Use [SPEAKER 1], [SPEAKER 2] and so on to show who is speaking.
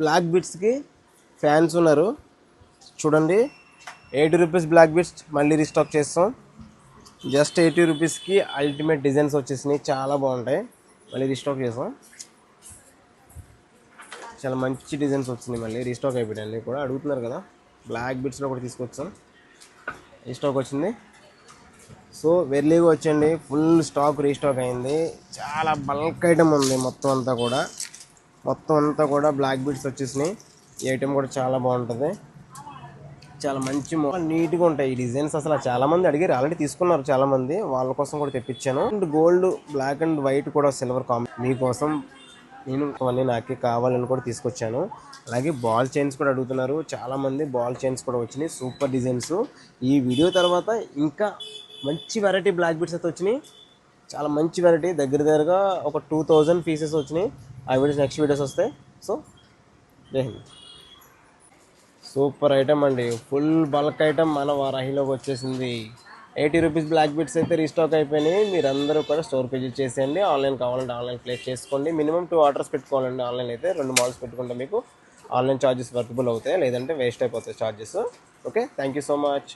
[SPEAKER 1] Black బిట్స్కి fans ఉన్నారు చూడండి. 80 rupees black bits మళ్ళీ రీస్టాక్ చేస్తాం. జస్ట్ 80 రూపీస్కి అల్టిమేట్ డిజైన్స్ వచ్చేసినాయి, చాలా బాగుంటాయి. మళ్ళీ రీస్టాక్ చేస్తాం. చాలా మంచి డిజైన్స్ వచ్చినాయి, మళ్ళీ రీస్టాక్ అయిపోయాయి. అన్నీ కూడా అడుగుతున్నారు కదా, బ్లాక్ బిట్స్లో కూడా తీసుకొచ్చాం. రీస్టాక్ వచ్చింది. సో వెర్లీగా వచ్చండి, ఫుల్ స్టాక్ రీస్టాక్ అయింది. చాలా బల్క్ ఐటమ్ ఉంది. మొత్తం అంతా కూడా బ్లాక్ బిట్స్ వచ్చేసినాయి. ఈ ఐటమ్ కూడా చాలా బాగుంటుంది. చాలా మంచి నీట్గా ఉంటాయి ఈ డిజైన్స్. అసలు చాలామంది అడిగారు, ఆల్రెడీ తీసుకున్నారు చాలామంది, వాళ్ళ కోసం కూడా తెప్పించాను. And gold, black and white కూడా సిల్వర్ మీకోసం నేను అవన్నీ నాకే కావాలని కూడా తీసుకొచ్చాను. అలాగే బాల్ చైన్స్ కూడా అడుగుతున్నారు చాలామంది. బాల్ చైన్స్ కూడా వచ్చినాయి, సూపర్ డిజైన్స్. ఈ వీడియో తర్వాత ఇంకా మంచి వెరైటీ బ్లాక్ బిట్స్ అయితే వచ్చినాయి. చాలా మంచి వెరైటీ, దగ్గరగా ఒక 2000 పీసెస్ వచ్చినాయి. ఆ వీడియోస్ నెక్స్ట్ వీడియోస్ వస్తాయి. సో జై హింద్. సూపర్ ఐటమ్ అండి, ఫుల్ బల్క్ ఐటమ్ మన వారాహిలోకి వచ్చేసింది. 80 రూపీస్ బ్లాక్ బిట్స్ అయితే రీస్టాక్ అయిపోయినాయి. మీరందరూ కూడా స్టోర్ విజిట్ చేసేయండి. ఆన్లైన్ కావాలంటే ఆన్లైన్ ప్లేస్ చేసుకోండి. మినిమం 2 ఆర్డర్స్ పెట్టుకోవాలండి. ఆన్లైన్ అయితే 2 మోడల్స్ పెట్టుకుంటే మీకు ఆన్లైన్ ఛార్జెస్ వర్కబుల్ అవుతాయి, లేదంటే వేస్ట్ అయిపోతాయి charges. Okay, thank you so much.